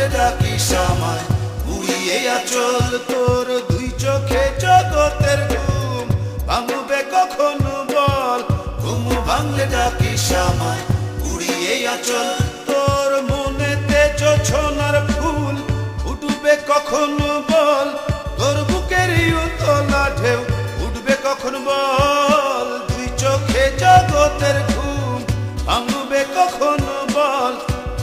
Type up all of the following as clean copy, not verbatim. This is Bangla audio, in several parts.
ভাঙলে ডাকিস আমায়, উড়িয়ে আঁচল তোর দুই চোখে জগতের ঘুম ভাঙবে কখন বল, ঘুম ভাঙলে ডাকিস আমায়, উড়িয়ে আঁচল তোর মনেতে জোছনার ফুল উঠবে কখন বল, তোর বুকেরই উতলা ঢেউ উঠবে কখন বল, দুই চোখে জগতের ঘুম ভাঙবে কখন বল,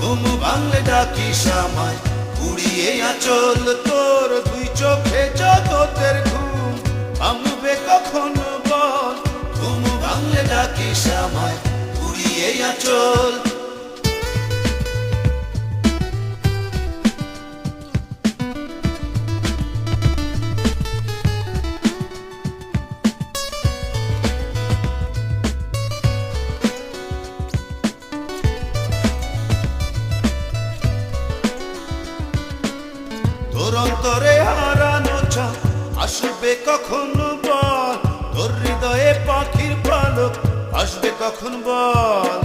ঘুম ভাঙলে ডাকিস আমায়, উড়িয়ে আঁচল তোর দুই চোখে জগতের ঘুম ভাঙবে কখন বল, ঘুম ভাঙলে ডাকিস আমায়, উড়িয়ে আঁচল। তোর অন্তরে হারানো চাঁদ আসবে কখন বল, তোর হৃদয়ে পাখির পালক আসবে কখন বল,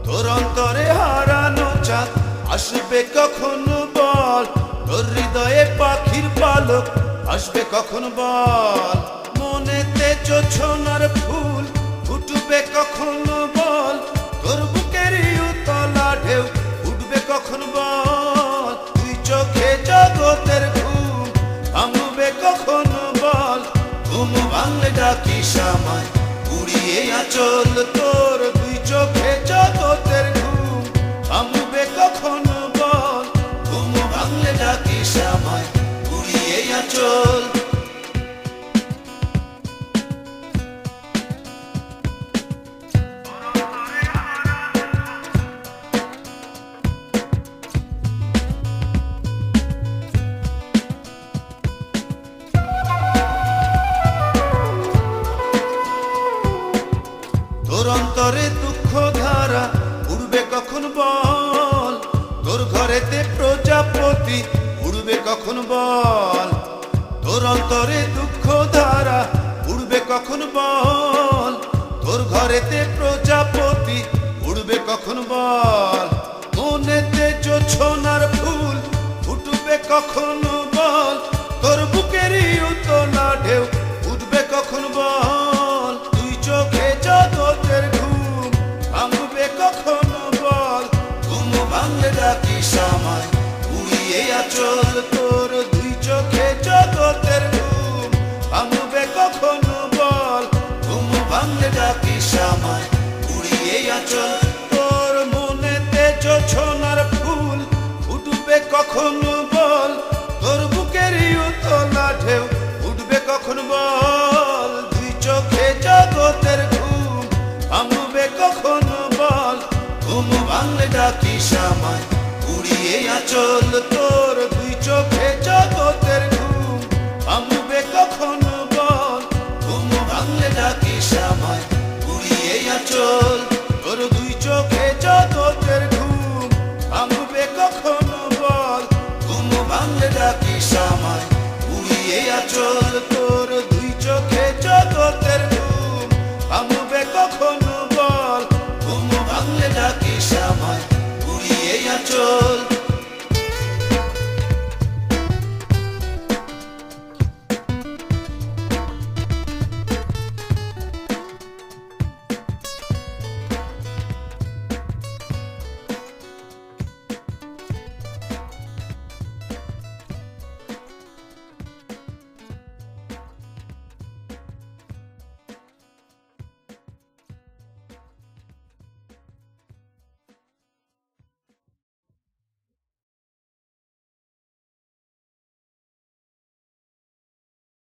তোর অন্তরে হারানো চাঁদ আসবে কখন বল, তোর হৃদয়ে পাখির পালক আসবে কখন বল, মনেতে জোছনার ফুল ফুটবে কখন বল, তোর বুকেরই উতলা ঢেউ উঠবে কখন বল, তুই চোখে জগতের ঘুম ভাঙবে কখন বল, ঘুম ভাঙলে ডাকিস আমায়, উড়িয়ে আঁচল তোর দুই চোখে জগতের ঘুম ভাঙবে কখন বল, ঘুম ভাঙলে ডাকিস আমায়, উড়িয়ে আঁচল। তোর অন্তরে দুঃখ ধারা উড়বে কখন বল, তোর ঘরেতে প্রজাপতি উড়বে কখন বল, তোর অন্তরে দুঃখ ধারা উড়বে কখন বল, তোর ঘরেতে প্রজাপতি উড়বে কখন বল, মনেতে জোছনার ফুল ফুটবে কখন বল, তোর বুকেরই উতলা ঢেউ উঠবে কখন বল, তুই চোখে জগতের ঘুম ভাঙবে কখন বল, ঘুম ভাঙলে ডাকিস আমায়, উড়িয়ে আঁচল তোর দুই চোখে জগতের ঘুম ভাঙবে কখন বল, ঘুম ভাঙলে ডাকিস আমায়, উড়িয়ে আঁচল তোর মনেতে জোছনার ফুল উঠবে কখন বল, তোর বুকেরই উতলা ঢেউ উঠবে কখন বল, দুই চোখে জগতের ঘুম ভাঙবে কখন বল, ঘুম ভাঙলে ডাকিস আমায়, উড়িয়ে আঁচল তোর দুই চোখে জগতের ঘুম ভাঙবে কখন বল, ঘুম ভাঙলে ডাকিস আমায়, উড়িয়ে আঁচল তোর দুই চোখে জগতের ঘুম ভাঙবে কখন বল, ঘুম ভাঙলে ডাকিস আমায়, উড়িয়ে আঁচল তোর দুই চোখে জগতের ঘুম ভাঙবে কখন বল, ঘুম ভাঙলে ডাকিস আমায়, উড়িয়ে আঁচল।